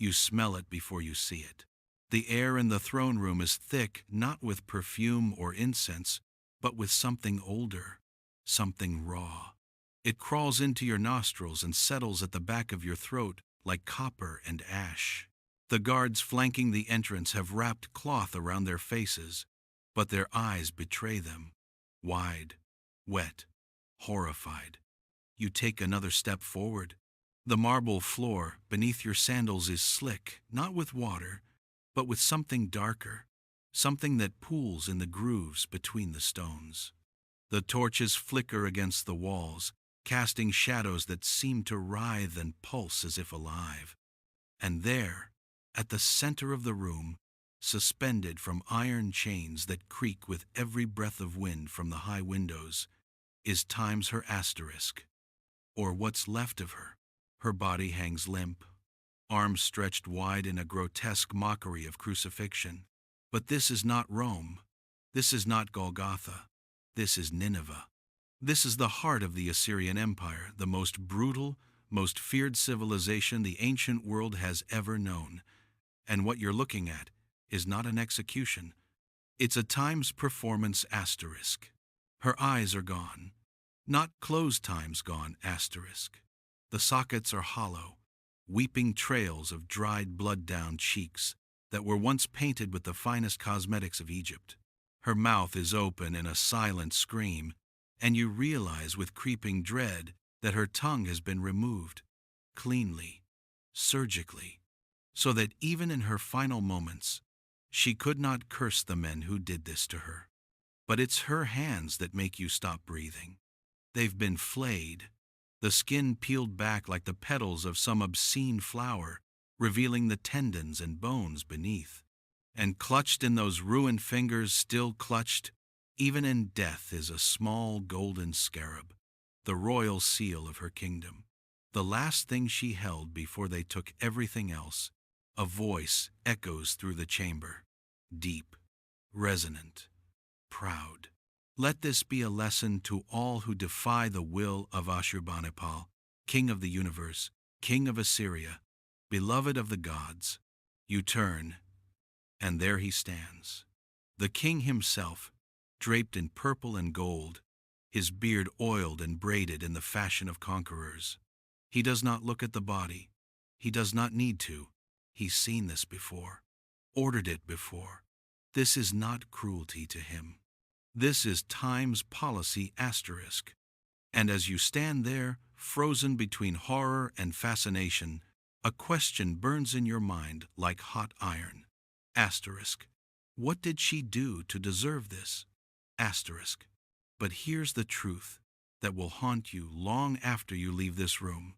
You smell it before you see it. The air in the throne room is thick, not with perfume or incense, but with something older, something raw. It crawls into your nostrils and settles at the back of your throat like copper and ash. The guards flanking the entrance have wrapped cloth around their faces, but their eyes betray them. Wide, wet, horrified. You take another step forward. The marble floor beneath your sandals is slick, not with water, but with something darker, something that pools in the grooves between the stones. The torches flicker against the walls, casting shadows that seem to writhe and pulse as if alive. And there, at the center of the room, suspended from iron chains that creak with every breath of wind from the high windows, is Time's her asterisk, or what's left of her. Her body hangs limp, arms stretched wide in a grotesque mockery of crucifixion. But this is not Rome. This is not Golgotha. This is Nineveh. This is the heart of the Assyrian Empire, the most brutal, most feared civilization the ancient world has ever known. And what you're looking at is not an execution. It's a Time's performance asterisk. Her eyes are gone. Not closed Time's gone asterisk. The sockets are hollow, weeping trails of dried blood-down cheeks that were once painted with the finest cosmetics of Egypt. Her mouth is open in a silent scream, and you realize with creeping dread that her tongue has been removed, cleanly, surgically, so that even in her final moments, she could not curse the men who did this to her. But it's her hands that make you stop breathing. They've been flayed, the skin peeled back like the petals of some obscene flower, revealing the tendons and bones beneath. And clutched in those ruined fingers, still clutched, even in death, is a small golden scarab, the royal seal of her kingdom. The last thing she held before they took everything else. A voice echoes through the chamber, deep, resonant, proud. Let this be a lesson to all who defy the will of Ashurbanipal, king of the universe, king of Assyria, beloved of the gods. You turn, and there he stands, the king himself, draped in purple and gold, his beard oiled and braided in the fashion of conquerors. He does not look at the body. He does not need to. He's seen this before, ordered it before. This is not cruelty to him. This is Time's policy asterisk. And as you stand there, frozen between horror and fascination, a question burns in your mind like hot iron. Asterisk. What did she do to deserve this? Asterisk. But here's the truth that will haunt you long after you leave this room,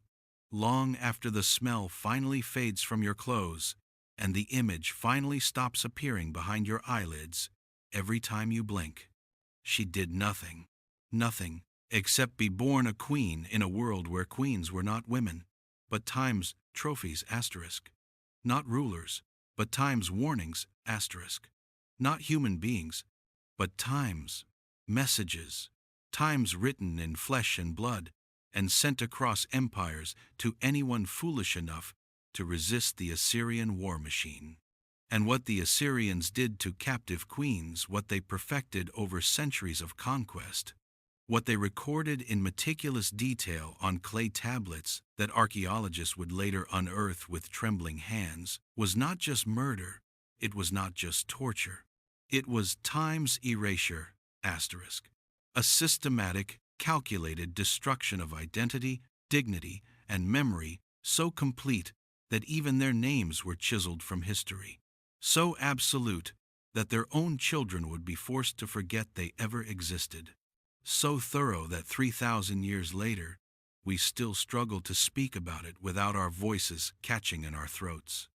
long after the smell finally fades from your clothes and the image finally stops appearing behind your eyelids every time you blink. She did nothing, nothing, except be born a queen in a world where queens were not women, but Time's trophies asterisk. Not rulers, but Time's warnings asterisk. Not human beings, but Time's messages. Time's written in flesh and blood and sent across empires to anyone foolish enough to resist the Assyrian war machine. And what the Assyrians did to captive queens, what they perfected over centuries of conquest, what they recorded in meticulous detail on clay tablets that archaeologists would later unearth with trembling hands, was not just murder, it was not just torture. It was Time's erasure, asterisk. A systematic, calculated destruction of identity, dignity, and memory so complete that even their names were chiseled from history. So absolute that their own children would be forced to forget they ever existed. So thorough that 3,000 years later, we still struggle to speak about it without our voices catching in our throats.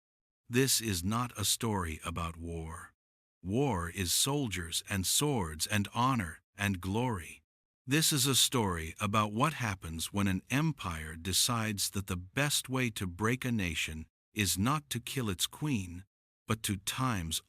This is not a story about war. War is soldiers and swords and honor and glory. This is a story about what happens when an empire decides that the best way to break a nation is not to kill its queen, but to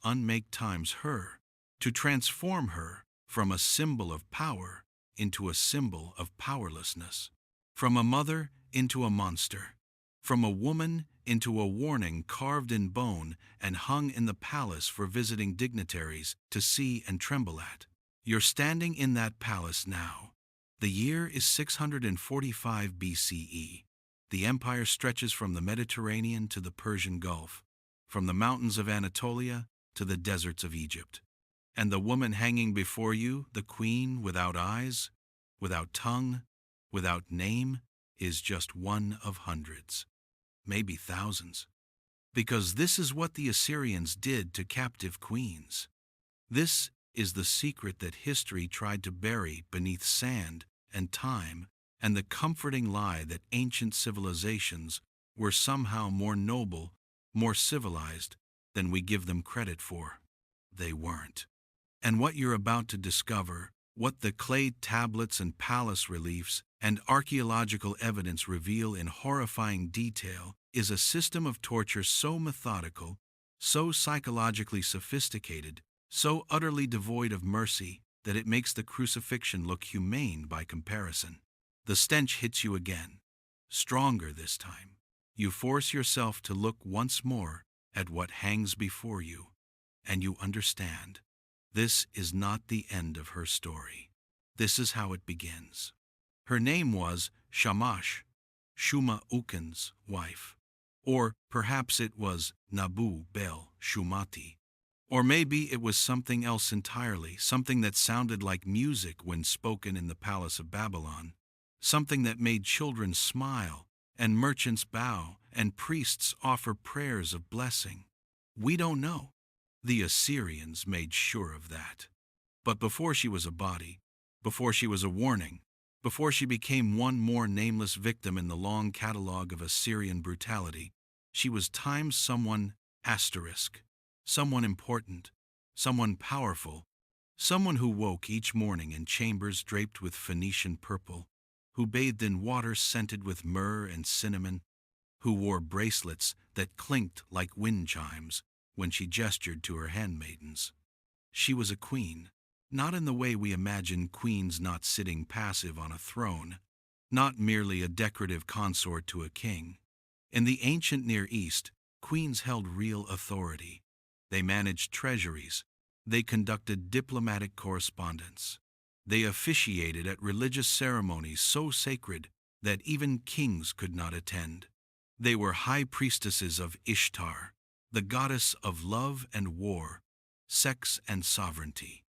unmake Time's her, to transform her from a symbol of power into a symbol of powerlessness, from a mother into a monster, from a woman into a warning carved in bone and hung in the palace for visiting dignitaries to see and tremble at. You're standing in that palace now. The year is 645 BCE. The empire stretches from the Mediterranean to the Persian Gulf, from the mountains of Anatolia to the deserts of Egypt. And the woman hanging before you, the queen without eyes, without tongue, without name, is just one of hundreds, maybe thousands. Because this is what the Assyrians did to captive queens. This is the secret that history tried to bury beneath sand and time, and the comforting lie that ancient civilizations were somehow more noble, more civilized than we give them credit for. They weren't. And what you're about to discover, what the clay tablets and palace reliefs and archaeological evidence reveal in horrifying detail, is a system of torture so methodical, so psychologically sophisticated, so utterly devoid of mercy, that it makes the crucifixion look humane by comparison. The stench hits you again, stronger this time. You force yourself to look once more at what hangs before you, and you understand. This is not the end of her story. This is how it begins. Her name was Shamash, Shuma Ukin's wife. Or perhaps it was Nabu Bel Shumati. Or maybe it was something else entirely, something that sounded like music when spoken in the palace of Babylon, something that made children smile, and merchants bow, and priests offer prayers of blessing. We don't know. The Assyrians made sure of that. But before she was a body, before she was a warning, before she became one more nameless victim in the long catalogue of Assyrian brutality, she was times someone asterisk, someone important, someone powerful, someone who woke each morning in chambers draped with Phoenician purple, who bathed in water scented with myrrh and cinnamon, who wore bracelets that clinked like wind chimes when she gestured to her handmaidens. She was a queen, not in the way we imagine queens not sitting passive on a throne, not merely a decorative consort to a king. In the ancient Near East, queens held real authority. They managed treasuries. They conducted diplomatic correspondence. They officiated at religious ceremonies so sacred that even kings could not attend. They were high priestesses of Ishtar, the goddess of love and war, sex and sovereignty.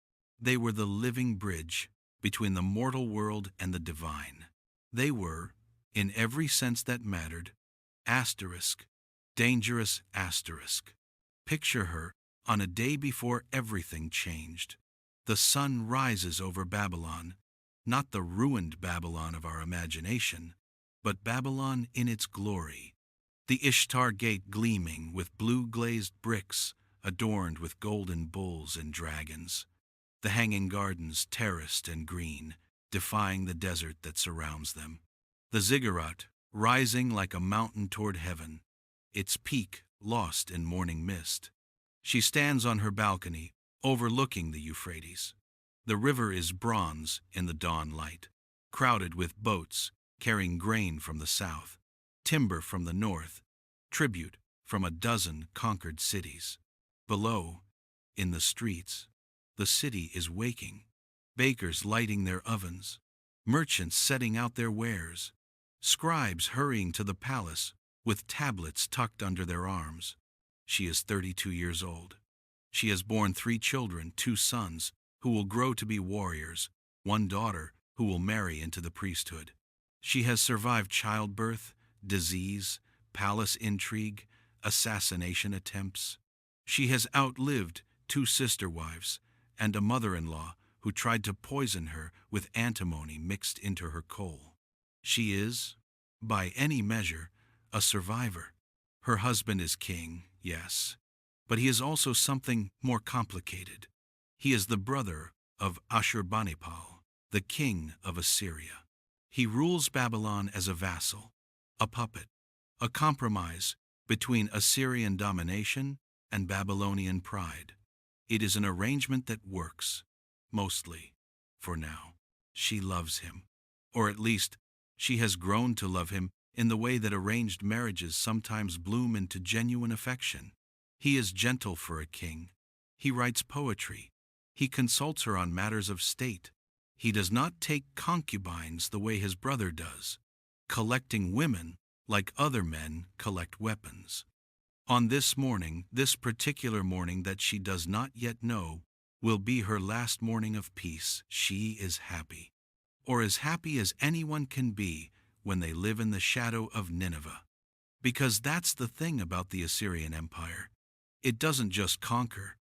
They were the living bridge between the mortal world and the divine. They were, in every sense that mattered, asterisk, dangerous asterisk. Picture her on a day before everything changed. The sun rises over Babylon, not the ruined Babylon of our imagination, but Babylon in its glory. The Ishtar Gate gleaming with blue-glazed bricks adorned with golden bulls and dragons. The hanging gardens terraced and green, defying the desert that surrounds them. The ziggurat rising like a mountain toward heaven, its peak lost in morning mist. She stands on her balcony, overlooking the Euphrates. The river is bronze in the dawn light, crowded with boats carrying grain from the south, timber from the north, tribute from a dozen conquered cities. Below, in the streets, the city is waking. Bakers lighting their ovens, merchants setting out their wares, scribes hurrying to the palace with tablets tucked under their arms. She is 32 years old. She has borne 3 children, 2 sons, who will grow to be warriors, 1 daughter who will marry into the priesthood. She has survived childbirth, disease, palace intrigue, assassination attempts. She has outlived 2 sister wives and a mother-in-law who tried to poison her with antimony mixed into her coal. She is, by any measure, a survivor. Her husband is king, yes, but he is also something more complicated. He is the brother of Ashurbanipal, the king of Assyria. He rules Babylon as a vassal, a puppet, a compromise between Assyrian domination and Babylonian pride. It is an arrangement that works, mostly, for now. She loves him, or at least, she has grown to love him in the way that arranged marriages sometimes bloom into genuine affection. He is gentle for a king. He writes poetry. He consults her on matters of state. He does not take concubines the way his brother does, collecting women like other men collect weapons. On this morning, this particular morning that she does not yet know, will be her last morning of peace. She is happy, or as happy as anyone can be when they live in the shadow of Nineveh. Because that's the thing about the Assyrian Empire. It doesn't just conquer,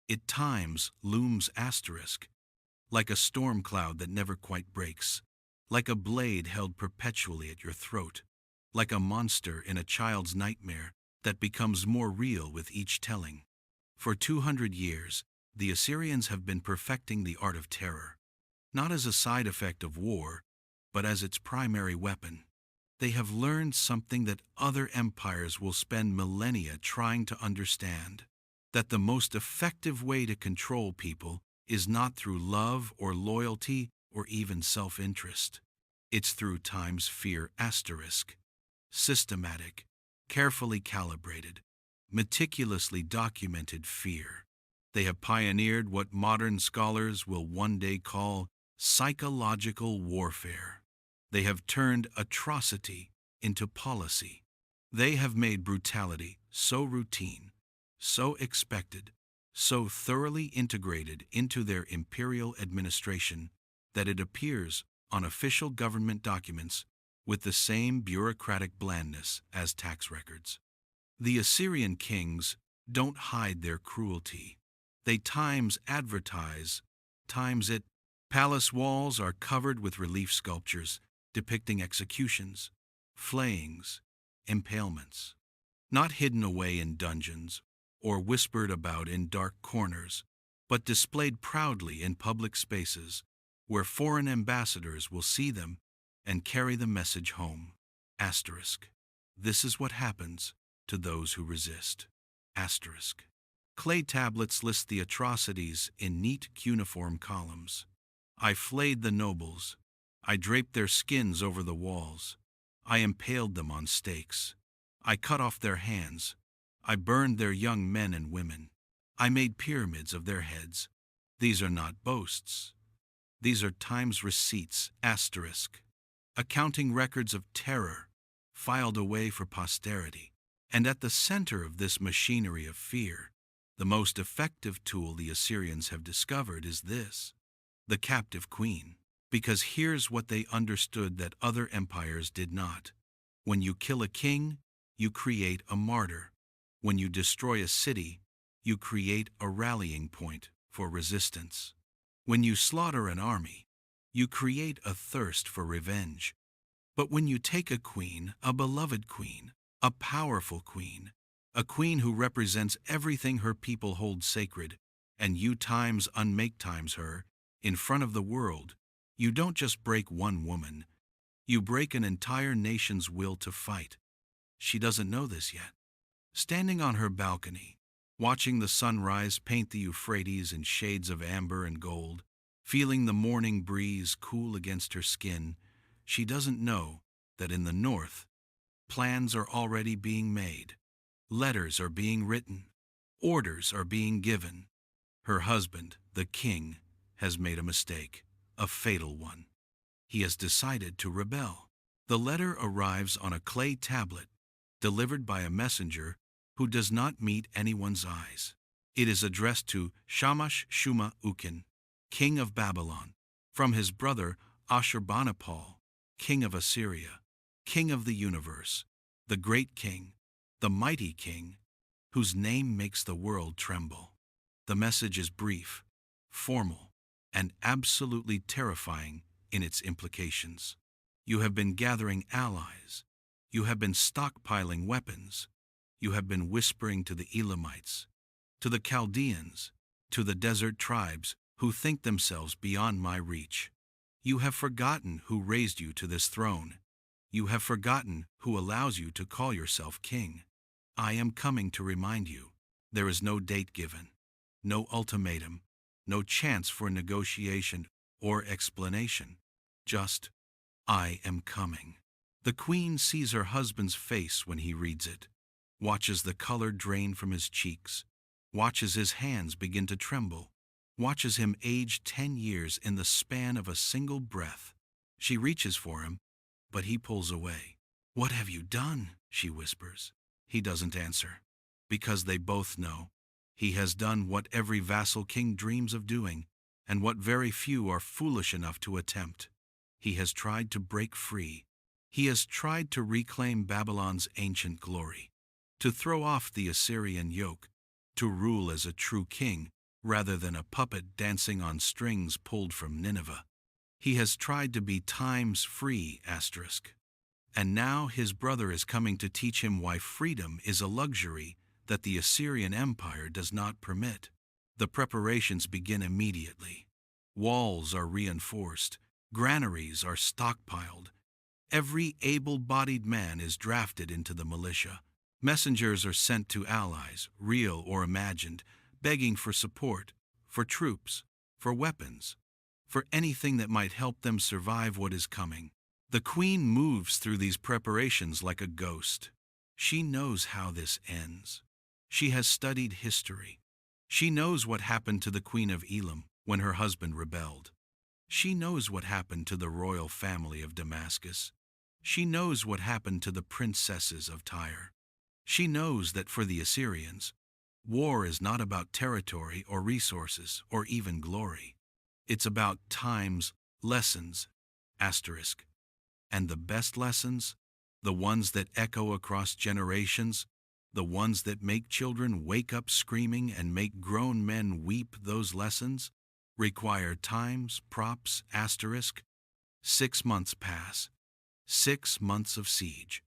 it times looms asterisk, like a storm cloud that never quite breaks, like a blade held perpetually at your throat, like a monster in a child's nightmare that becomes more real with each telling. For 200 years, the Assyrians have been perfecting the art of terror, not as a side effect of war, but as its primary weapon. They have learned something that other empires will spend millennia trying to understand, that the most effective way to control people is not through love or loyalty or even self-interest. It's through time's fear asterisk, systematic, carefully calibrated, meticulously documented fear. They have pioneered what modern scholars will one day call psychological warfare. They have turned atrocity into policy. They have made brutality so routine, so expected, so thoroughly integrated into their imperial administration that it appears on official government documents with the same bureaucratic blandness as tax records. The Assyrian kings don't hide their cruelty. They times advertise, times it. Palace walls are covered with relief sculptures depicting executions, flayings, impalements, not hidden away in dungeons or whispered about in dark corners, but displayed proudly in public spaces where foreign ambassadors will see them and carry the message home. Asterisk. This is what happens to those who resist. Asterisk. Clay tablets list the atrocities in neat cuneiform columns. I flayed the nobles. I draped their skins over the walls. I impaled them on stakes. I cut off their hands. I burned their young men and women. I made pyramids of their heads. These are not boasts. These are time's receipts, asterisk, accounting records of terror, filed away for posterity. And at the center of this machinery of fear, the most effective tool the Assyrians have discovered is this: the captive queen. Because here's what they understood that other empires did not. When you kill a king, you create a martyr. When you destroy a city, you create a rallying point for resistance. When you slaughter an army, you create a thirst for revenge. But when you take a queen, a beloved queen, a powerful queen, a queen who represents everything her people hold sacred, and you times unmake times her, in front of the world, you don't just break one woman, you break an entire nation's will to fight. She doesn't know this yet. Standing on her balcony, watching the sunrise paint the Euphrates in shades of amber and gold, feeling the morning breeze cool against her skin, she doesn't know that in the north, plans are already being made, letters are being written, orders are being given. Her husband, the king, has made a mistake, a fatal one. He has decided to rebel. The letter arrives on a clay tablet, delivered by a messenger who does not meet anyone's eyes. It is addressed to Shamash Shuma Ukin, king of Babylon, from his brother Ashurbanipal, king of Assyria, king of the universe, the great king, the mighty king, whose name makes the world tremble. The message is brief, formal, and absolutely terrifying in its implications. You have been gathering allies. You have been stockpiling weapons. You have been whispering to the Elamites, to the Chaldeans, to the desert tribes who think themselves beyond my reach. You have forgotten who raised you to this throne. You have forgotten who allows you to call yourself king. I am coming to remind you. There is no date given, no ultimatum, no chance for negotiation or explanation. Just, I am coming. The queen sees her husband's face when he reads it, watches the color drain from his cheeks, watches his hands begin to tremble, watches him age 10 years in the span of a single breath. She reaches for him, but he pulls away. "What have you done?" she whispers. He doesn't answer, because they both know he has done what every vassal king dreams of doing, and what very few are foolish enough to attempt. He has tried to break free. He has tried to reclaim Babylon's ancient glory, to throw off the Assyrian yoke, to rule as a true king rather than a puppet dancing on strings pulled from Nineveh. He has tried to be time's free asterisk. And now his brother is coming to teach him why freedom is a luxury that the Assyrian Empire does not permit. The preparations begin immediately. Walls are reinforced, granaries are stockpiled. Every able-bodied man is drafted into the militia. Messengers are sent to allies, real or imagined, begging for support, for troops, for weapons, for anything that might help them survive what is coming. The queen moves through these preparations like a ghost. She knows how this ends. She has studied history. She knows what happened to the Queen of Elam when her husband rebelled. She knows what happened to the royal family of Damascus. She knows what happened to the princesses of Tyre. She knows that for the Assyrians, war is not about territory or resources or even glory. It's about times, lessons, asterisk. And the best lessons, the ones that echo across generations, the ones that make children wake up screaming and make grown men weep, those lessons require times, props, asterisk. 6 months pass. 6 months of siege.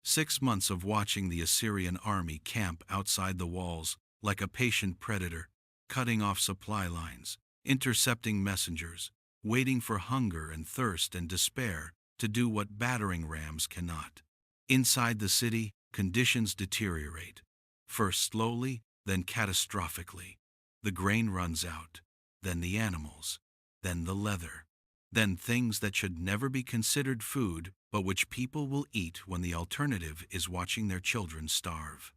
6 months of watching the Assyrian army camp outside the walls like a patient predator, cutting off supply lines, intercepting messengers, waiting for hunger and thirst and despair to do what battering rams cannot. Inside the city, conditions deteriorate, first slowly, then catastrophically. The grain runs out, then the animals, then the leather, then things that should never be considered food, but which people will eat when the alternative is watching their children starve.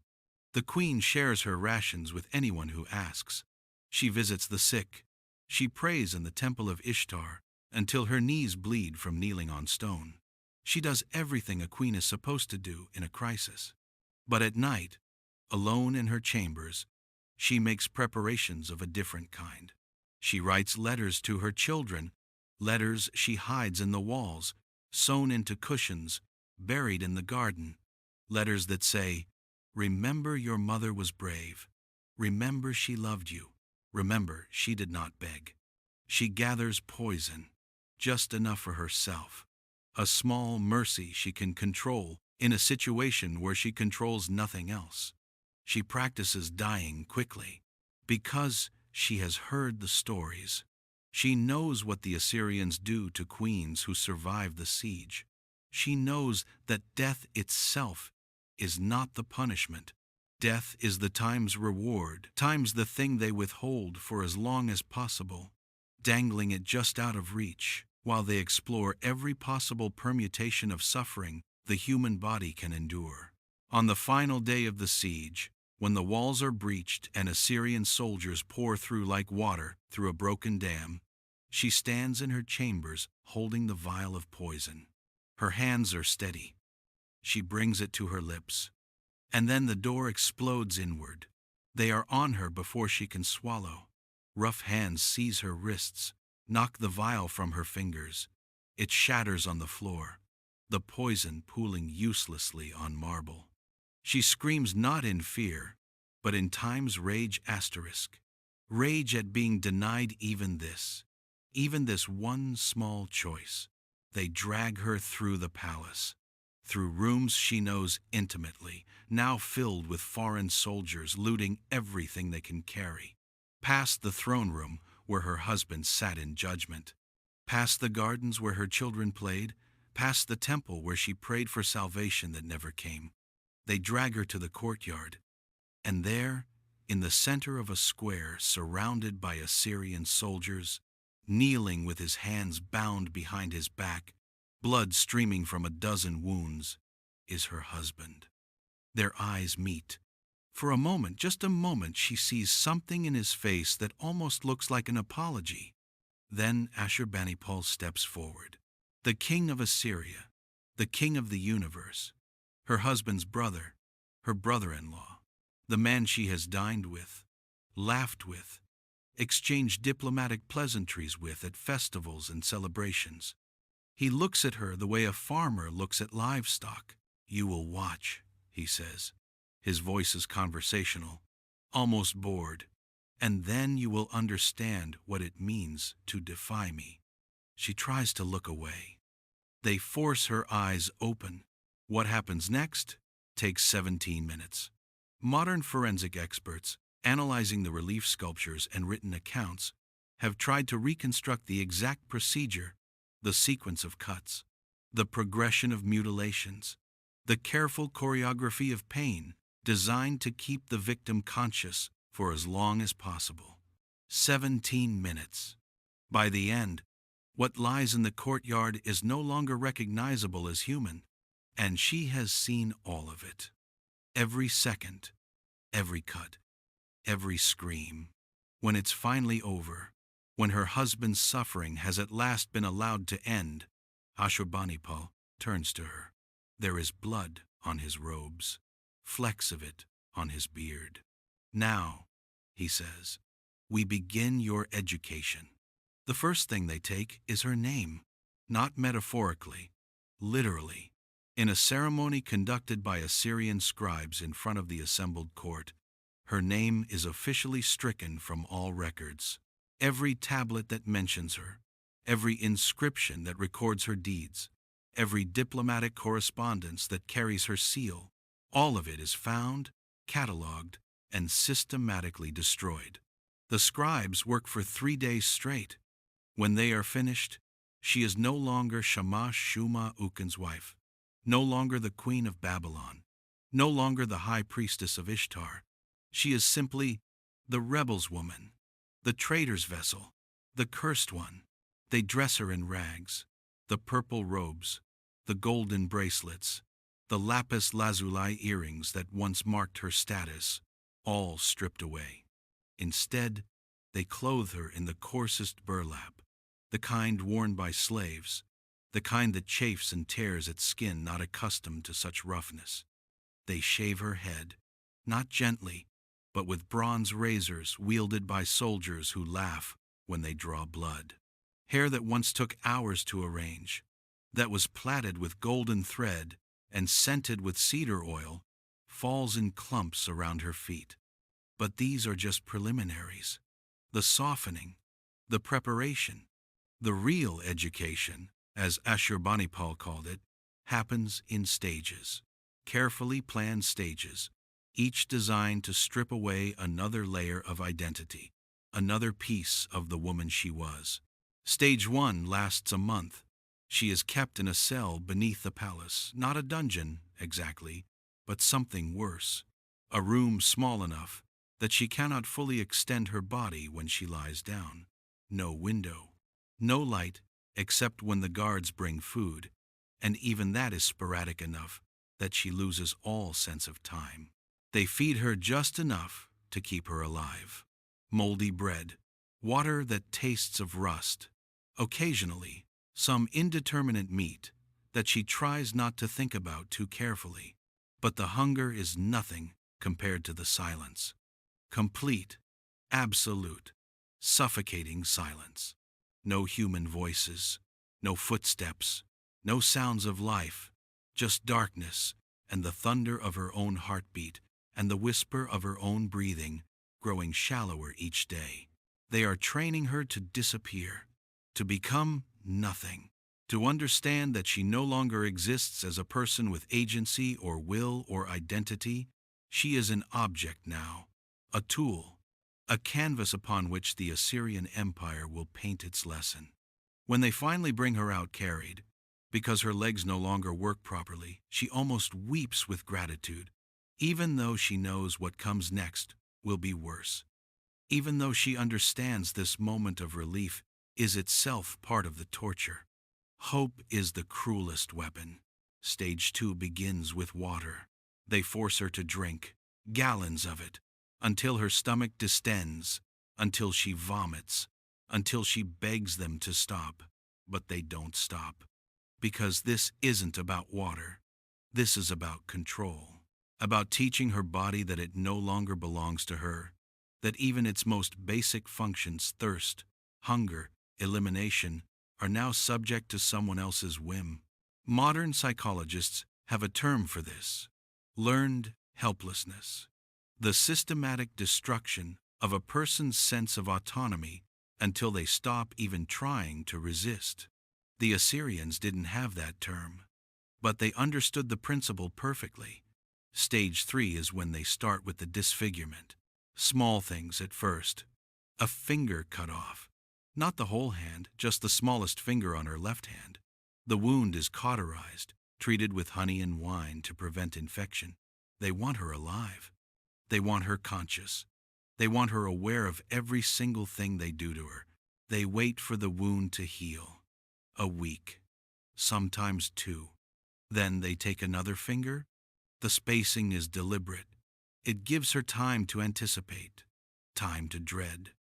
The queen shares her rations with anyone who asks. She visits the sick. She prays in the temple of Ishtar until her knees bleed from kneeling on stone. She does everything a queen is supposed to do in a crisis. But at night, alone in her chambers, she makes preparations of a different kind. She writes letters to her children, letters she hides in the walls, sewn into cushions, buried in the garden, letters that say, "Remember your mother was brave. Remember she loved you. Remember she did not beg." She gathers poison, just enough for herself, a small mercy she can control in a situation where she controls nothing else. She practices dying quickly because she has heard the stories. She knows what the Assyrians do to queens who survive the siege. She knows that death itself is not the punishment. Death is the time's reward, times the thing they withhold for as long as possible, dangling it just out of reach, while they explore every possible permutation of suffering the human body can endure. On the final day of the siege, when the walls are breached and Assyrian soldiers pour through like water through a broken dam, she stands in her chambers holding the vial of poison. Her hands are steady. She brings it to her lips. And then the door explodes inward. They are on her before she can swallow. Rough hands seize her wrists, knock the vial from her fingers. It shatters on the floor, the poison pooling uselessly on marble. She screams not in fear, but in time's rage asterisk. Rage at being denied even this one small choice. They drag her through the palace, through rooms she knows intimately, now filled with foreign soldiers looting everything they can carry, past the throne room where her husband sat in judgment, past the gardens where her children played, past the temple where she prayed for salvation that never came. They drag her to the courtyard, and there, in the center of a square surrounded by Assyrian soldiers, kneeling with his hands bound behind his back, blood streaming from a dozen wounds, is her husband. Their eyes meet. For a moment, just a moment, she sees something in his face that almost looks like an apology. Then Ashurbanipal steps forward. The king of Assyria, the king of the universe, her husband's brother, her brother-in-law, the man she has dined with, laughed with, exchanged diplomatic pleasantries with at festivals and celebrations. He looks at her the way a farmer looks at livestock. "You will watch," he says. His voice is conversational, almost bored. "And then you will understand what it means to defy me." She tries to look away. They force her eyes open. What happens next takes 17 minutes. Modern forensic experts, analyzing the relief sculptures and written accounts, have tried to reconstruct the exact procedure, the sequence of cuts, the progression of mutilations, the careful choreography of pain designed to keep the victim conscious for as long as possible. 17 minutes. By the end, what lies in the courtyard is no longer recognizable as human, and she has seen all of it. Every second, every cut, every scream. When it's finally over, when her husband's suffering has at last been allowed to end, Ashurbanipal turns to her. There is blood on his robes, flecks of it on his beard. "Now," he says, "we begin your education." The first thing they take is her name, not metaphorically, literally. In a ceremony conducted by Assyrian scribes in front of the assembled court, her name is officially stricken from all records. Every tablet that mentions her, every inscription that records her deeds, every diplomatic correspondence that carries her seal, all of it is found, catalogued, and systematically destroyed. The scribes work for 3 days straight. When they are finished, she is no longer Shamash Shuma Ukin's wife, no longer the queen of Babylon, no longer the high priestess of Ishtar. She is simply the rebel's woman, the traitor's vessel, the cursed one. They dress her in rags, the purple robes, the golden bracelets, the lapis lazuli earrings that once marked her status, all stripped away. Instead, they clothe her in the coarsest burlap, the kind worn by slaves, the kind that chafes and tears at skin not accustomed to such roughness. They shave her head, not gently, but with bronze razors wielded by soldiers who laugh when they draw blood. Hair that once took hours to arrange, that was plaited with golden thread and scented with cedar oil, falls in clumps around her feet. But these are just preliminaries. The softening, the preparation, the real education, as Ashurbanipal called it, happens in stages, carefully planned stages, each designed to strip away another layer of identity, another piece of the woman she was. Stage 1 lasts a month. She is kept in a cell beneath the palace, not a dungeon, exactly, but something worse, a room small enough that she cannot fully extend her body when she lies down. No window, no light except when the guards bring food, and even that is sporadic enough that she loses all sense of time. They feed her just enough to keep her alive. Moldy bread, water that tastes of rust, occasionally some indeterminate meat that she tries not to think about too carefully. But the hunger is nothing compared to the silence. Complete, absolute, suffocating silence. No human voices, no footsteps, no sounds of life, just darkness and the thunder of her own heartbeat and the whisper of her own breathing growing shallower each day. They are training her to disappear, to become nothing, to understand that she no longer exists as a person with agency or will or identity. She is an object now, a tool, a canvas upon which the Assyrian Empire will paint its lesson. When they finally bring her out carried, because her legs no longer work properly, she almost weeps with gratitude, even though she knows what comes next will be worse. Even though she understands this moment of relief is itself part of the torture. Hope is the cruelest weapon. Stage 2 begins with water. They force her to drink, gallons of it, until her stomach distends, until she vomits, until she begs them to stop. But they don't stop. Because this isn't about water. This is about control. About teaching her body that it no longer belongs to her, that even its most basic functions, thirst, hunger, elimination, are now subject to someone else's whim. Modern psychologists have a term for this: learned helplessness. The systematic destruction of a person's sense of autonomy until they stop even trying to resist. The Assyrians didn't have that term, but they understood the principle perfectly. Stage 3 is when they start with the disfigurement. Small things at first. A finger cut off. Not the whole hand, just the smallest finger on her left hand. The wound is cauterized, treated with honey and wine to prevent infection. They want her alive. They want her conscious. They want her aware of every single thing they do to her. They wait for the wound to heal. A week. Sometimes 2. Then they take another finger. The spacing is deliberate. It gives her time to anticipate, time to dread,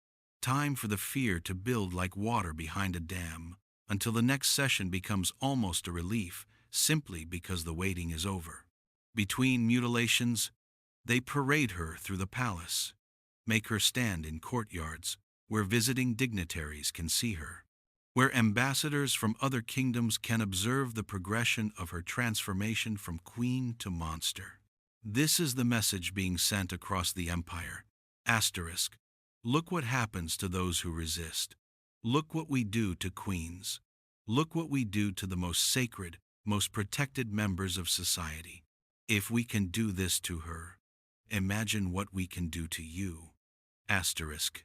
time for the fear to build like water behind a dam, until the next session becomes almost a relief, simply because the waiting is over. Between mutilations, they parade her through the palace, make her stand in courtyards where visiting dignitaries can see her, where ambassadors from other kingdoms can observe the progression of her transformation from queen to monster. This is the message being sent across the empire. Asterisk. Look what happens to those who resist. Look what we do to queens. Look what we do to the most sacred, most protected members of society. If we can do this to her, imagine what we can do to you. Asterisk.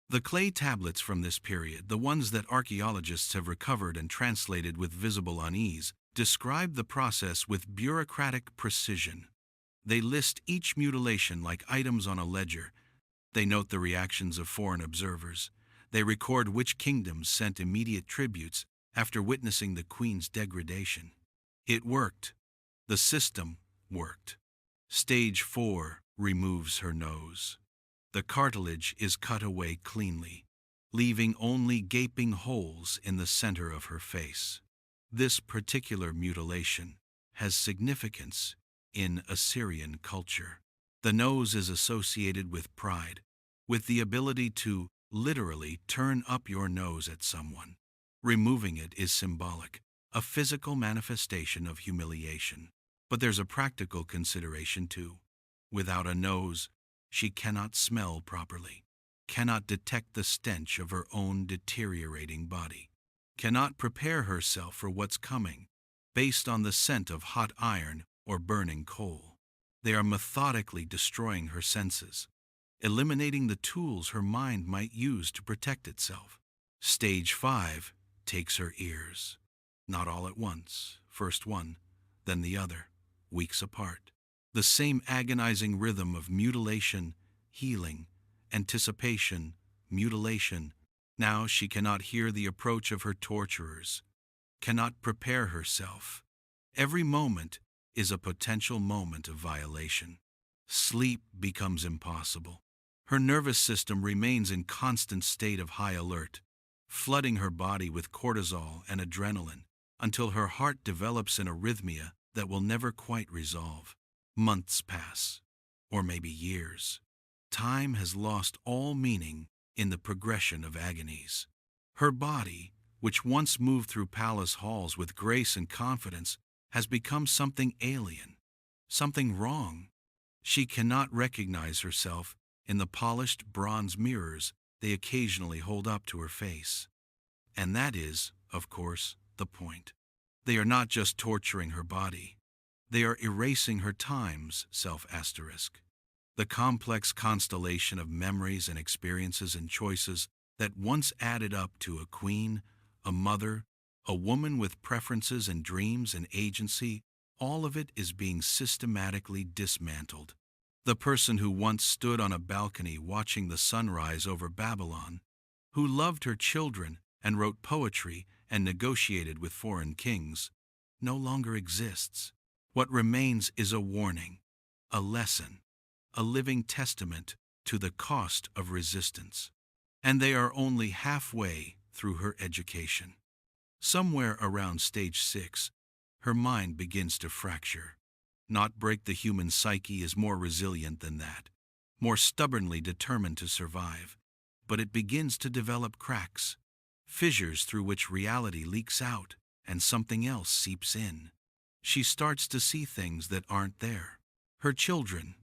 The clay tablets from this period, the ones that archaeologists have recovered and translated with visible unease, describe the process with bureaucratic precision. They list each mutilation like items on a ledger. They note the reactions of foreign observers. They record which kingdoms sent immediate tributes after witnessing the queen's degradation. It worked. The system worked. Stage 4 removes her nose. The cartilage is cut away cleanly, leaving only gaping holes in the center of her face. This particular mutilation has significance in Assyrian culture. The nose is associated with pride, with the ability to literally turn up your nose at someone. Removing it is symbolic, a physical manifestation of humiliation. But there's a practical consideration too. Without a nose, she cannot smell properly, cannot detect the stench of her own deteriorating body, cannot prepare herself for what's coming based on the scent of hot iron or burning coal. They are methodically destroying her senses, eliminating the tools her mind might use to protect itself. Stage 5 takes her ears. Not all at once, first one, then the other, weeks apart. The same agonizing rhythm of mutilation, healing, anticipation, mutilation. Now she cannot hear the approach of her torturers, cannot prepare herself. Every moment is a potential moment of violation. Sleep becomes impossible. Her nervous system remains in constant state of high alert, flooding her body with cortisol and adrenaline until her heart develops an arrhythmia that will never quite resolve. Months pass, or maybe years. Time has lost all meaning in the progression of agonies. Her body, which once moved through palace halls with grace and confidence, has become something alien, something wrong. She cannot recognize herself in the polished bronze mirrors they occasionally hold up to her face. And that is, of course, the point. They are not just torturing her body. They are erasing her times, self-asterisk. The complex constellation of memories and experiences and choices that once added up to a queen, a mother, a woman with preferences and dreams and agency, all of it is being systematically dismantled. The person who once stood on a balcony watching the sunrise over Babylon, who loved her children and wrote poetry and negotiated with foreign kings, no longer exists. What remains is a warning, a lesson, a living testament to the cost of resistance. And they are only halfway through her education. Somewhere around stage 6, her mind begins to fracture. Not break, the human psyche is more resilient than that, more stubbornly determined to survive. But it begins to develop cracks, fissures through which reality leaks out and something else seeps in. She starts to see things that aren't there. Her children,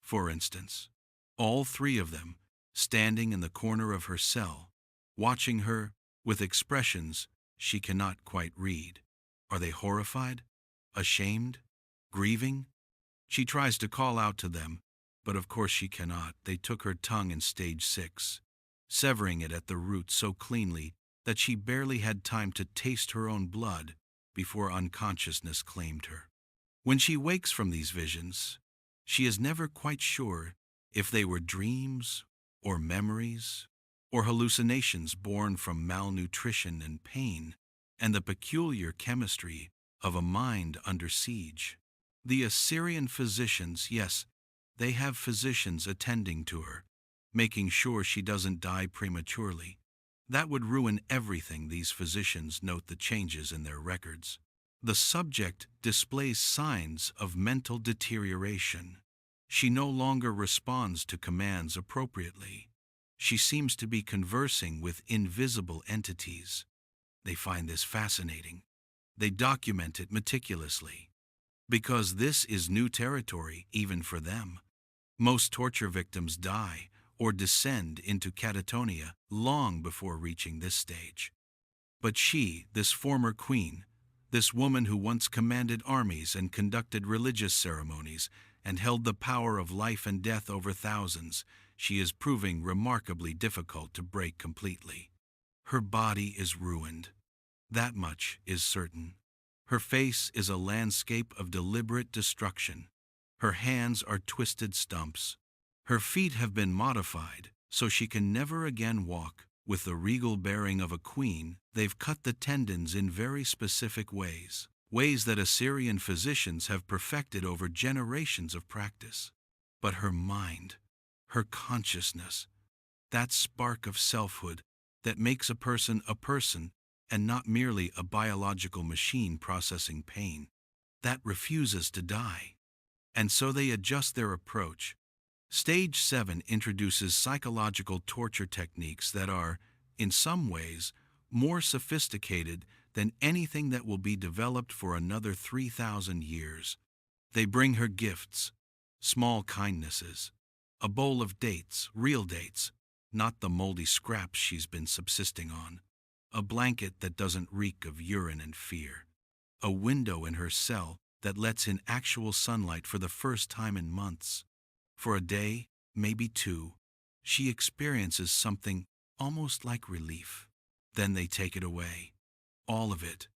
for instance, all three of them, standing in the corner of her cell, watching her with expressions she cannot quite read. Are they horrified? Ashamed? Grieving? She tries to call out to them, but of course she cannot. They took her tongue in stage 6, severing it at the root so cleanly that she barely had time to taste her own blood before unconsciousness claimed her. When she wakes from these visions, she is never quite sure if they were dreams or memories or hallucinations born from malnutrition and pain and the peculiar chemistry of a mind under siege. The Assyrian physicians, yes, they have physicians attending to her, making sure she doesn't die prematurely. That would ruin everything. These physicians note the changes in their records. The subject displays signs of mental deterioration. She no longer responds to commands appropriately. She seems to be conversing with invisible entities. They find this fascinating. They document it meticulously. Because this is new territory even for them. Most torture victims die or descend into catatonia long before reaching this stage. But she, this former queen, this woman who once commanded armies and conducted religious ceremonies and held the power of life and death over thousands, she is proving remarkably difficult to break completely. Her body is ruined. That much is certain. Her face is a landscape of deliberate destruction. Her hands are twisted stumps. Her feet have been modified so she can never again walk with the regal bearing of a queen. They've cut the tendons in very specific ways that Assyrian physicians have perfected over generations of practice. But her mind, her consciousness, that spark of selfhood that makes a person and not merely a biological machine processing pain, that refuses to die. And so they adjust their approach. Stage 7 introduces psychological torture techniques that are, in some ways, more sophisticated than anything that will be developed for another 3,000 years. They bring her gifts, small kindnesses, a bowl of dates, real dates, not the moldy scraps she's been subsisting on, a blanket that doesn't reek of urine and fear, a window in her cell that lets in actual sunlight for the first time in months. For a day, maybe 2, she experiences something almost like relief. Then they take it away, all of it,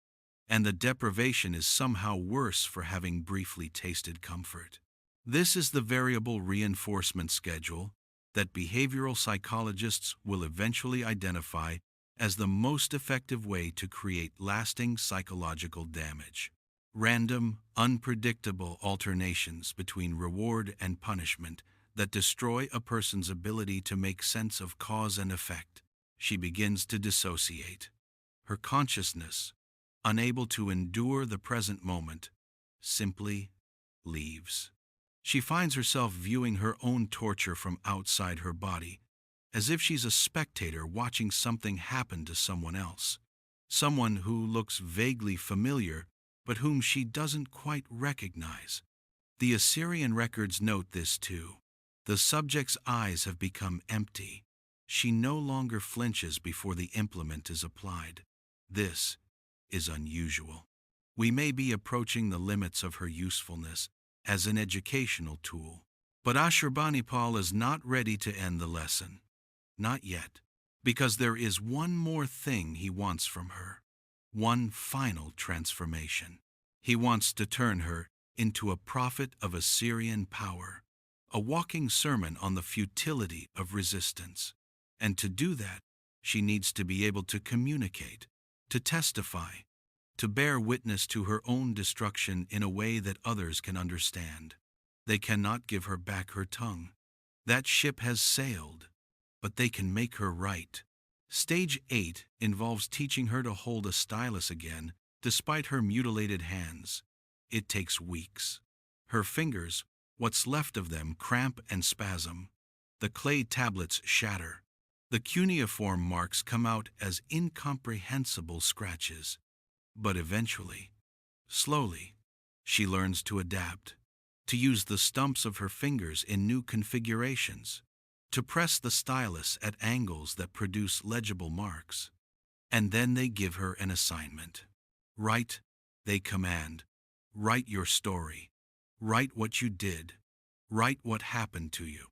and the deprivation is somehow worse for having briefly tasted comfort. This is the variable reinforcement schedule that behavioral psychologists will eventually identify as the most effective way to create lasting psychological damage. Random, unpredictable alternations between reward and punishment that destroy a person's ability to make sense of cause and effect. She begins to dissociate. Her consciousness, unable to endure the present moment, simply leaves. She finds herself viewing her own torture from outside her body, as if she's a spectator watching something happen to someone else, someone who looks vaguely familiar but whom she doesn't quite recognize. The Assyrian records note this too. The subject's eyes have become empty. She no longer flinches before the implement is applied. This is unusual. We may be approaching the limits of her usefulness as an educational tool. But Ashurbanipal is not ready to end the lesson. Not yet. Because there is one more thing he wants from her. One final transformation. He wants to turn her into a prophet of Assyrian power, a walking sermon on the futility of resistance. And to do that, she needs to be able to communicate, to testify, to bear witness to her own destruction in a way that others can understand. They cannot give her back her tongue. That ship has sailed, but they can make her right. Stage 8 involves teaching her to hold a stylus again, despite her mutilated hands. It takes weeks. Her fingers, what's left of them, cramp and spasm. The clay tablets shatter. The cuneiform marks come out as incomprehensible scratches. But eventually, slowly, she learns to adapt, to use the stumps of her fingers in new configurations, to press the stylus at angles that produce legible marks. And then they give her an assignment. Write, they command. Write your story. Write what you did. Write what happened to you.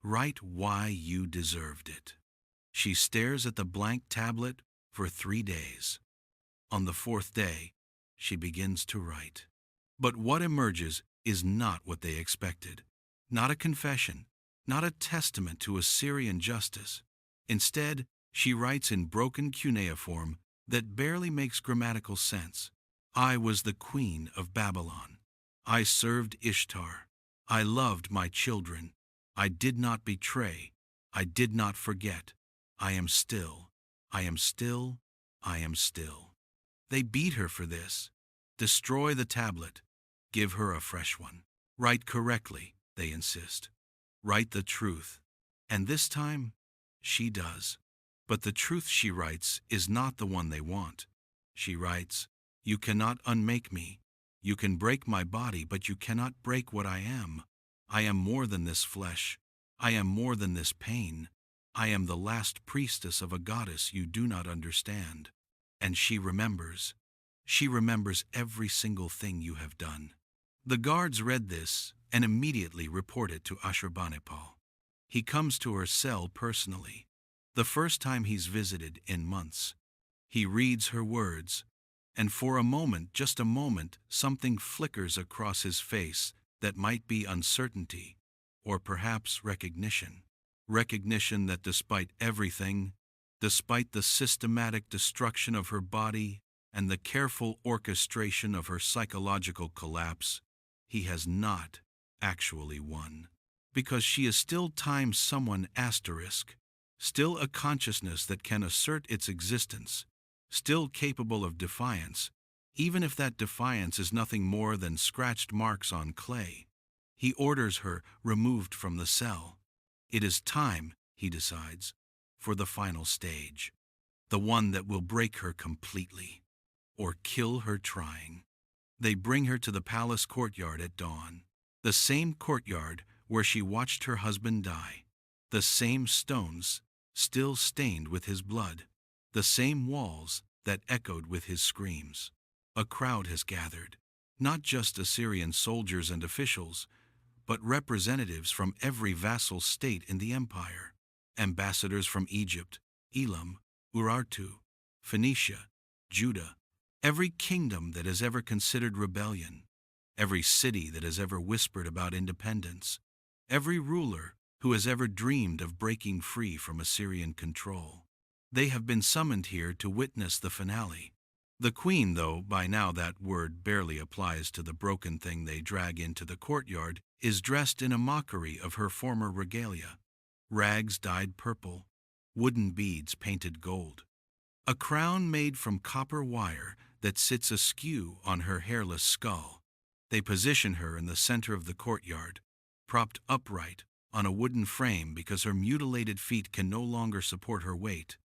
Write why you deserved it. She stares at the blank tablet for 3 days. On the 4th day, she begins to write. But what emerges is not what they expected. Not a confession, not a testament to Assyrian justice. Instead, she writes in broken cuneiform that barely makes grammatical sense. I was the queen of Babylon. I served Ishtar. I loved my children. I did not betray. I did not forget. I am still. I am still. I am still. They beat her for this. Destroy the tablet. Give her a fresh one. Write correctly, they insist. Write the truth. And this time, she does. But the truth she writes is not the one they want. She writes, you cannot unmake me. You can break my body, but you cannot break what I am. I am more than this flesh. I am more than this pain. I am the last priestess of a goddess you do not understand. And she remembers. She remembers every single thing you have done. The guards read this and immediately report it to Ashurbanipal. He comes to her cell personally, the first time he's visited in months. He reads her words, and for a moment, just a moment, something flickers across his face that might be uncertainty, or perhaps recognition. Recognition that despite everything, despite the systematic destruction of her body and the careful orchestration of her psychological collapse, he has not actually won. Because she is still time someone asterisk, still a consciousness that can assert its existence, still capable of defiance, even if that defiance is nothing more than scratched marks on clay. He orders her removed from the cell. It is time, he decides, for the final stage, the one that will break her completely, or kill her trying. They bring her to the palace courtyard at dawn, the same courtyard where she watched her husband die, the same stones still stained with his blood, the same walls that echoed with his screams. A crowd has gathered, not just Assyrian soldiers and officials, but representatives from every vassal state in the empire, ambassadors from Egypt, Elam, Urartu, Phoenicia, Judah, every kingdom that has ever considered rebellion, every city that has ever whispered about independence, every ruler who has ever dreamed of breaking free from Assyrian control. They have been summoned here to witness the finale. The queen, though by now that word barely applies to the broken thing they drag into the courtyard, is dressed in a mockery of her former regalia. Rags dyed purple, wooden beads painted gold, a crown made from copper wire that sits askew on her hairless skull. They position her in the center of the courtyard, propped upright on a wooden frame because her mutilated feet can no longer support her weight.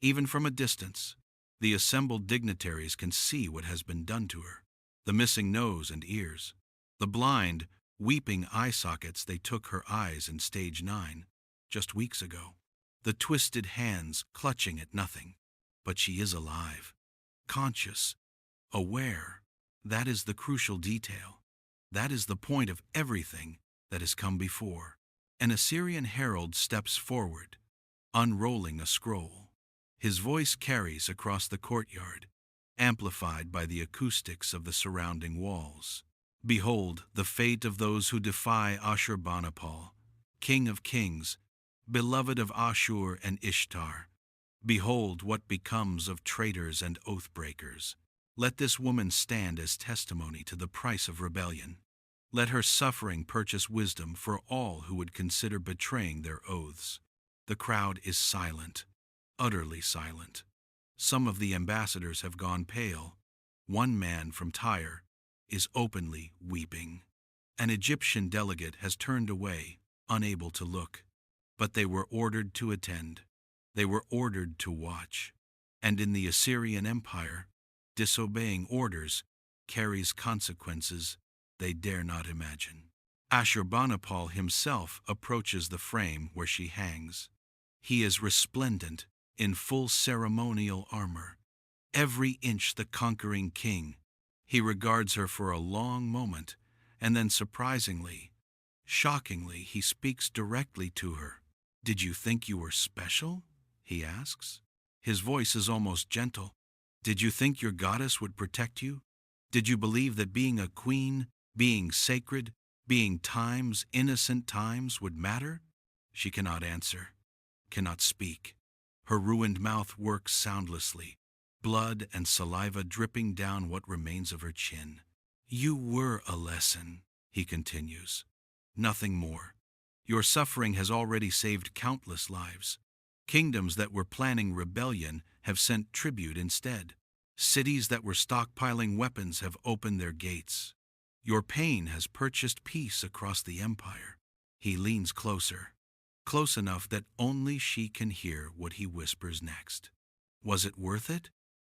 Even from a distance, the assembled dignitaries can see what has been done to her. The missing nose and ears, the blind, weeping eye sockets they took her eyes in stage 9, just weeks ago. The twisted hands clutching at nothing. But she is alive, conscious, aware. That is the crucial detail. That is the point of everything that has come before. An Assyrian herald steps forward, unrolling a scroll. His voice carries across the courtyard, amplified by the acoustics of the surrounding walls. Behold the fate of those who defy Ashurbanipal, king of kings, beloved of Ashur and Ishtar. Behold what becomes of traitors and oath-breakers. Let this woman stand as testimony to the price of rebellion. Let her suffering purchase wisdom for all who would consider betraying their oaths. The crowd is silent, utterly silent. Some of the ambassadors have gone pale. One man from Tyre is openly weeping. An Egyptian delegate has turned away, unable to look. But they were ordered to attend. They were ordered to watch. And in the Assyrian Empire, disobeying orders carries consequences they dare not imagine. Ashurbanipal himself approaches the frame where she hangs. He is resplendent in full ceremonial armor, every inch the conquering king. He regards her for a long moment, and then surprisingly, shockingly, he speaks directly to her. "Did you think you were special?" he asks. His voice is almost gentle. "Did you think your goddess would protect you? Did you believe that being a queen, being sacred, being times, innocent times, would matter?" She cannot answer, cannot speak. Her ruined mouth works soundlessly, blood and saliva dripping down what remains of her chin. "You were a lesson," he continues. "Nothing more. Your suffering has already saved countless lives. Kingdoms that were planning rebellion have sent tribute instead. Cities that were stockpiling weapons have opened their gates. Your pain has purchased peace across the empire." He leans closer, close enough that only she can hear what he whispers next. "Was it worth it?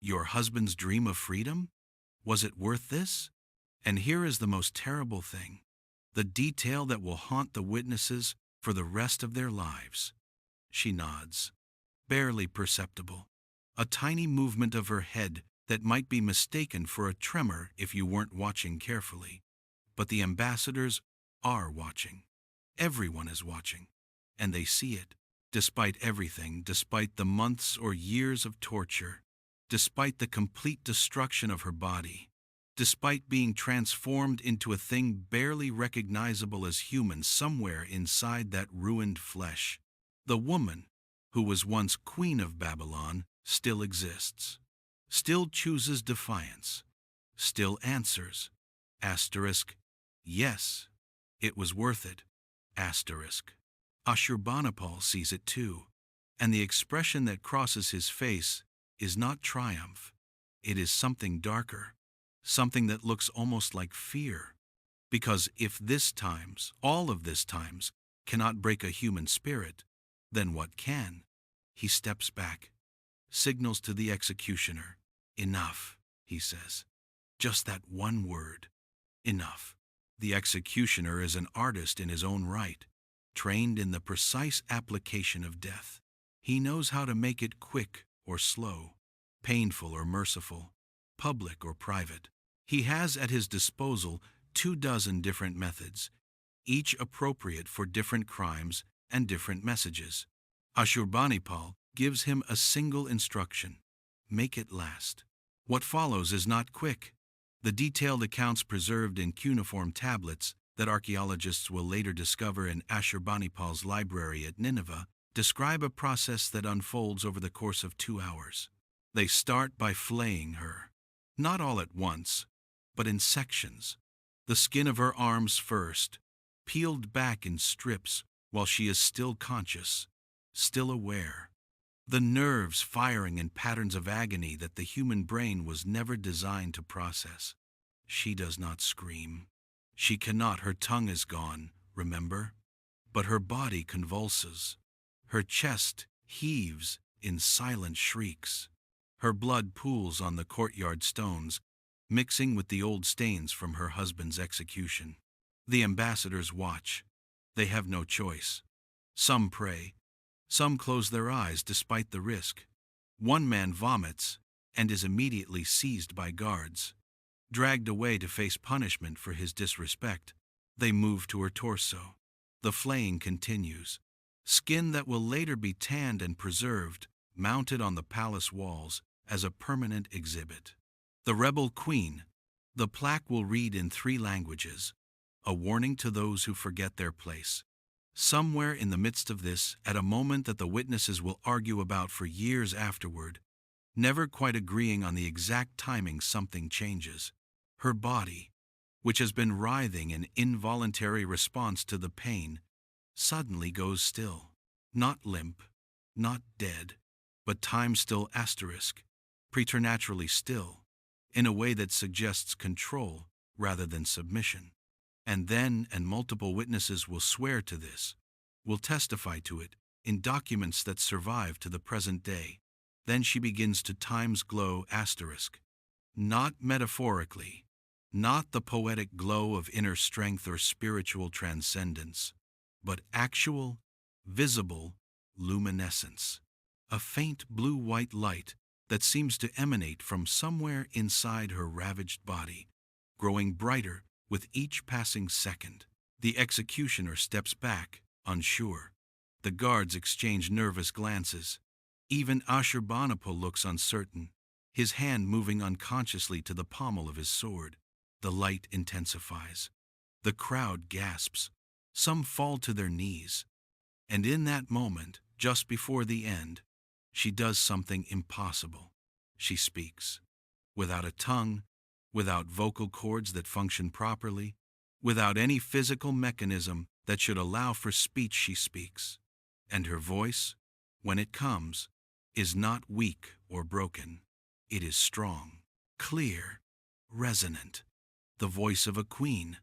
Your husband's dream of freedom? Was it worth this?" And here is the most terrible thing, the detail that will haunt the witnesses for the rest of their lives. She nods, barely perceptible, a tiny movement of her head that might be mistaken for a tremor if you weren't watching carefully. But the ambassadors are watching. Everyone is watching, and they see it. Despite everything, despite the months or years of torture, despite the complete destruction of her body, despite being transformed into a thing barely recognizable as human somewhere inside that ruined flesh, the woman who was once queen of Babylon still exists, still chooses defiance, still answers, asterisk, yes, it was worth it, asterisk. Ashurbanipal sees it too, and the expression that crosses his face is not triumph. It is something darker, something that looks almost like fear. Because if this times, all of this times, cannot break a human spirit, then what can? He steps back, signals to the executioner. "Enough," he says. Just that one word. Enough. The executioner is an artist in his own right, trained in the precise application of death. He knows how to make it quick or slow, painful or merciful, public or private. He has at his disposal 24 different methods, each appropriate for different crimes and different messages. Ashurbanipal gives him a single instruction: make it last. What follows is not quick. The detailed accounts preserved in cuneiform tablets that archaeologists will later discover in Ashurbanipal's library at Nineveh describe a process that unfolds over the course of 2 hours. They start by flaying her, not all at once, but in sections. The skin of her arms first, peeled back in strips while she is still conscious, still aware. The nerves firing in patterns of agony that the human brain was never designed to process. She does not scream. She cannot, her tongue is gone, remember? But her body convulses. Her chest heaves in silent shrieks. Her blood pools on the courtyard stones, mixing with the old stains from her husband's execution. The ambassadors watch. They have no choice. Some pray. Some close their eyes despite the risk. One man vomits and is immediately seized by guards. Dragged away to face punishment for his disrespect, they move to her torso. The flaying continues. Skin that will later be tanned and preserved, mounted on the palace walls as a permanent exhibit. The rebel queen. The plaque will read in 3 languages, a warning to those who forget their place. Somewhere in the midst of this, at a moment that the witnesses will argue about for years afterward, never quite agreeing on the exact timing, something changes. Her body, which has been writhing in involuntary response to the pain, suddenly goes still. Not limp, not dead, but time-still asterisk, preternaturally still, in a way that suggests control rather than submission. And multiple witnesses will swear to this, will testify to it, in documents that survive to the present day. Then she begins to time's glow asterisk. Not metaphorically, not the poetic glow of inner strength or spiritual transcendence, but actual, visible luminescence. A faint blue-white light that seems to emanate from somewhere inside her ravaged body, growing brighter with each passing second. The executioner steps back, unsure. The guards exchange nervous glances. Even Ashurbanipal looks uncertain, his hand moving unconsciously to the pommel of his sword. The light intensifies. The crowd gasps. Some fall to their knees. And in that moment, just before the end, she does something impossible. She speaks. Without a tongue, without vocal cords that function properly, without any physical mechanism that should allow for speech, she speaks. And her voice, when it comes, is not weak or broken. It is strong, clear, resonant. The voice of a queen,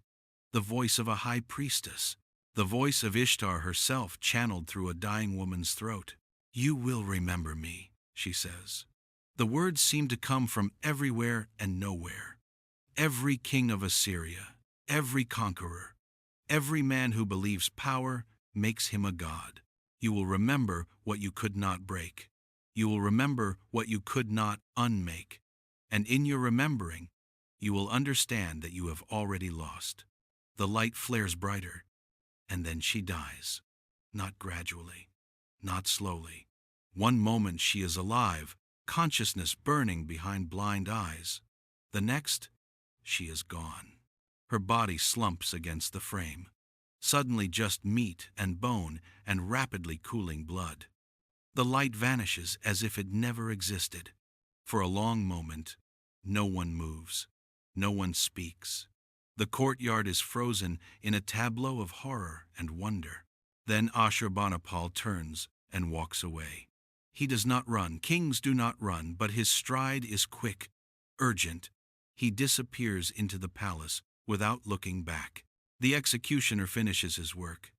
the voice of a high priestess, the voice of Ishtar herself channeled through a dying woman's throat. "You will remember me," she says. The words seem to come from everywhere and nowhere. Every king of Assyria, every conqueror, every man who believes power makes him a god. You will remember what you could not break. You will remember what you could not unmake. And in your remembering, you will understand that you have already lost. The light flares brighter, and then she dies. Not gradually, not slowly. One moment she is alive, consciousness burning behind blind eyes. The next, she is gone. Her body slumps against the frame. Suddenly just meat and bone and rapidly cooling blood. The light vanishes as if it never existed. For a long moment, no one moves. No one speaks. The courtyard is frozen in a tableau of horror and wonder. Then Ashurbanipal turns and walks away. He does not run. Kings do not run, but his stride is quick, urgent. He disappears into the palace without looking back. The executioner finishes his work.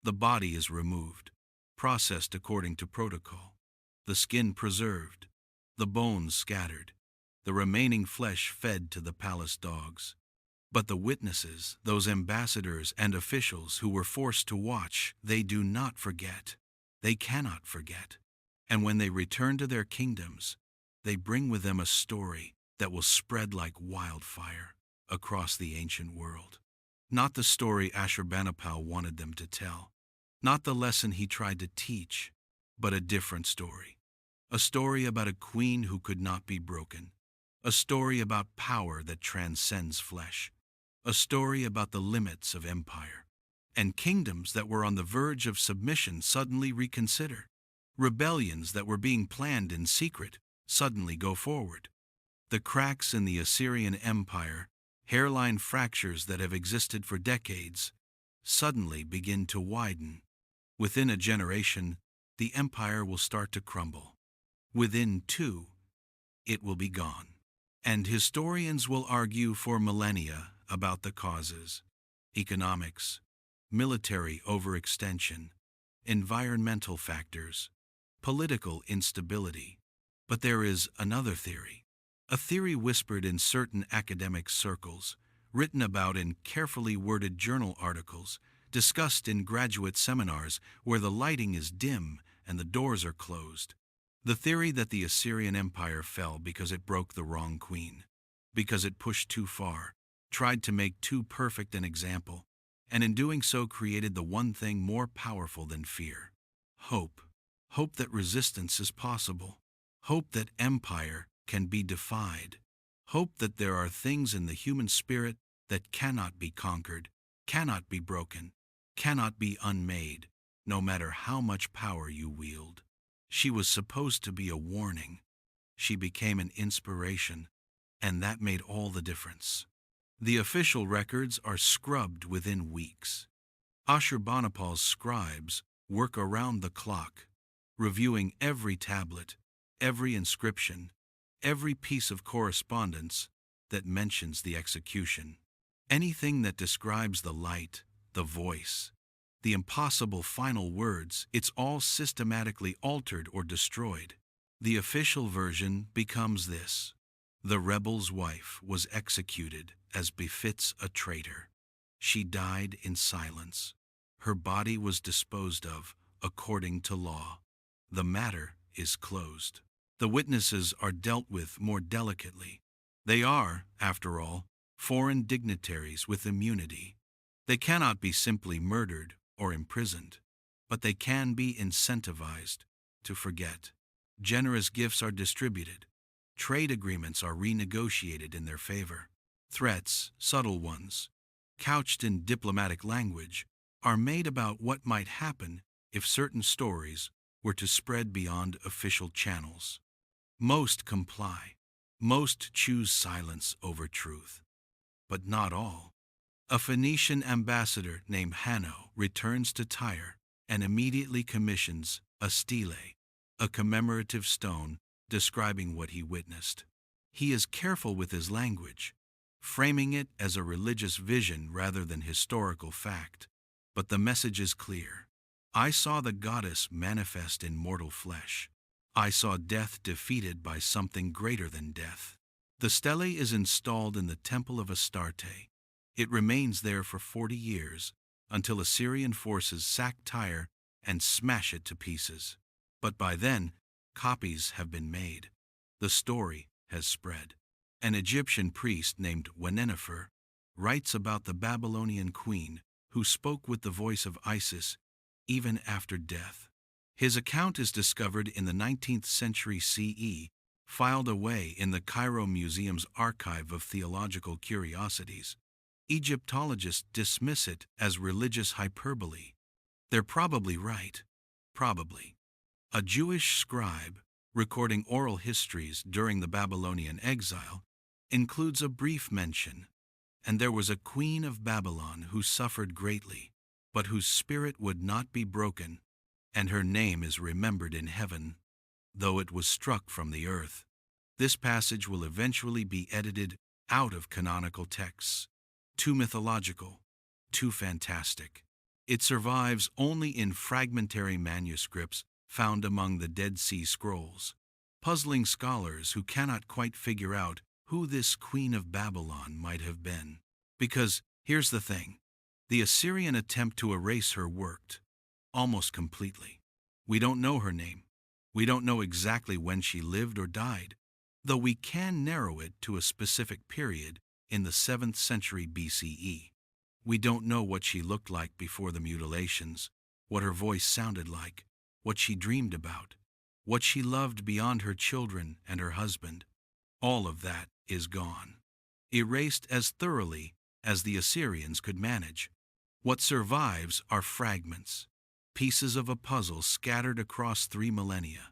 The body is removed, processed according to protocol. The skin preserved, the bones scattered, the remaining flesh fed to the palace dogs. But the witnesses, those ambassadors and officials who were forced to watch, they do not forget. They cannot forget. And when they return to their kingdoms, they bring with them a story that will spread like wildfire across the ancient world. Not the story Ashurbanipal wanted them to tell, not the lesson he tried to teach, but a different story. A story about a queen who could not be broken. A story about power that transcends flesh. A story about the limits of empire. And kingdoms that were on the verge of submission suddenly reconsider. Rebellions that were being planned in secret suddenly go forward. The cracks in the Assyrian Empire, hairline fractures that have existed for decades, suddenly begin to widen. Within a generation, the empire will start to crumble. Within 2, it will be gone. And historians will argue for millennia about the causes: economics, military overextension, environmental factors, political instability. But there is another theory. A theory whispered in certain academic circles, written about in carefully worded journal articles, discussed in graduate seminars where the lighting is dim and the doors are closed. The theory that the Assyrian Empire fell because it broke the wrong queen, because it pushed too far, tried to make too perfect an example, and in doing so created the one thing more powerful than fear: hope. Hope that resistance is possible. Hope that empire can be defied. Hope that there are things in the human spirit that cannot be conquered, cannot be broken. cannot be unmade, no matter how much power you wield. She was supposed to be a warning. She became an inspiration, and that made all the difference. The official records are scrubbed within weeks. Ashurbanipal's scribes work around the clock, reviewing every tablet, every inscription, every piece of correspondence that mentions the execution. Anything that describes the light, the voice, the impossible final words, it's all systematically altered or destroyed. The official version becomes this: the rebel's wife was executed as befits a traitor. She died in silence. Her body was disposed of according to law. The matter is closed. The witnesses are dealt with more delicately. They are, after all, foreign dignitaries with immunity. They cannot be simply murdered or imprisoned, but they can be incentivized to forget. Generous gifts are distributed. Trade agreements are renegotiated in their favor. Threats, subtle ones, couched in diplomatic language, are made about what might happen if certain stories were to spread beyond official channels. Most comply. Most choose silence over truth. But not all. A Phoenician ambassador named Hanno returns to Tyre and immediately commissions a stele, a commemorative stone describing what he witnessed. He is careful with his language, framing it as a religious vision rather than historical fact. But the message is clear. I saw the goddess manifest in mortal flesh. I saw death defeated by something greater than death. The stele is installed in the temple of Astarte. It remains there for 40 years until Assyrian forces sack Tyre and smash it to pieces. But by then, copies have been made. The story has spread. An Egyptian priest named Wenennefer writes about the Babylonian queen who spoke with the voice of Isis even after death. His account is discovered in the 19th century CE, filed away in the Cairo Museum's archive of theological curiosities. Egyptologists dismiss it as religious hyperbole. They're probably right. Probably. A Jewish scribe, recording oral histories during the Babylonian exile, includes a brief mention: and there was a queen of Babylon who suffered greatly, but whose spirit would not be broken, and her name is remembered in heaven, though it was struck from the earth. This passage will eventually be edited out of canonical texts. Too mythological, too fantastic. It survives only in fragmentary manuscripts found among the Dead Sea Scrolls, puzzling scholars who cannot quite figure out who this Queen of Babylon might have been. Because, here's the thing, the Assyrian attempt to erase her worked, almost completely. We don't know her name. We don't know exactly when she lived or died, though we can narrow it to a specific period in the 7th century BCE. We don't know what she looked like before the mutilations, what her voice sounded like, what she dreamed about, what she loved beyond her children and her husband. All of that is gone, erased as thoroughly as the Assyrians could manage. What survives are fragments, pieces of a puzzle scattered across 3 millennia,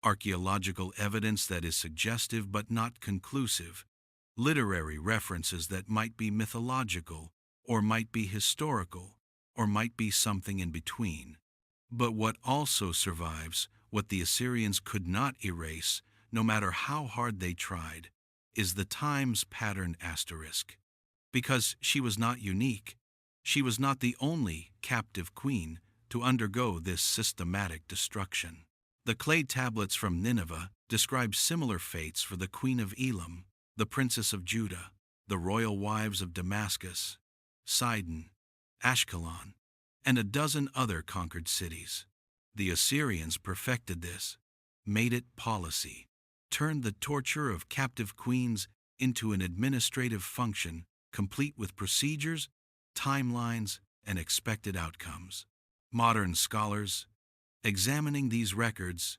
archaeological evidence that is suggestive but not conclusive, literary references that might be mythological, or might be historical, or might be something in between. But what also survives, what the Assyrians could not erase, no matter how hard they tried, is the times pattern asterisk. Because she was not unique, she was not the only captive queen to undergo this systematic destruction. The clay tablets from Nineveh describe similar fates for the queen of Elam, the princess of Judah, the royal wives of Damascus, Sidon, Ashkelon, and a dozen other conquered cities. The Assyrians perfected this, made it policy, turned the torture of captive queens into an administrative function complete with procedures, timelines, and expected outcomes. Modern scholars, examining these records,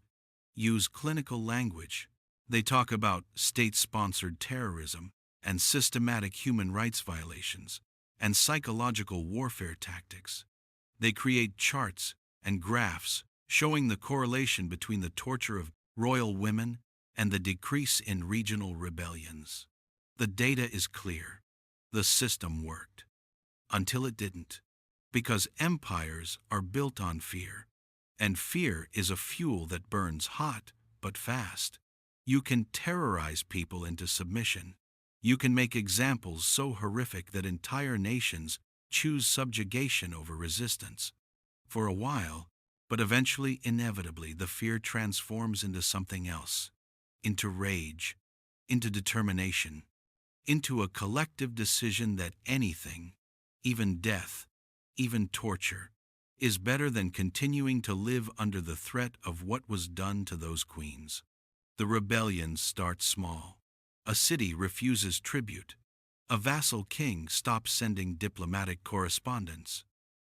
use clinical language. They talk about state-sponsored terrorism and systematic human rights violations and psychological warfare tactics. They create charts and graphs showing the correlation between the torture of royal women and the decrease in regional rebellions. The data is clear. The system worked. Until it didn't. Because empires are built on fear. And fear is a fuel that burns hot but fast. You can terrorize people into submission. You can make examples so horrific that entire nations choose subjugation over resistance. For a while, but eventually, inevitably, the fear transforms into something else. Into rage, into determination, into a collective decision that anything, even death, even torture, is better than continuing to live under the threat of what was done to those queens. The rebellions start small. A city refuses tribute. A vassal king stops sending diplomatic correspondence.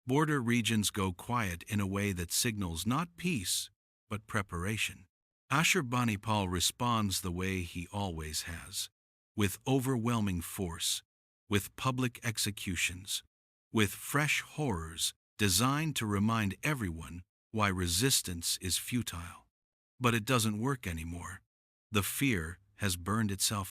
Border regions go quiet in a way that signals not peace, but preparation. Ashurbanipal responds the way he always has, with overwhelming force, with public executions, with fresh horrors designed to remind everyone why resistance is futile. But it doesn't work anymore. The fear has burned itself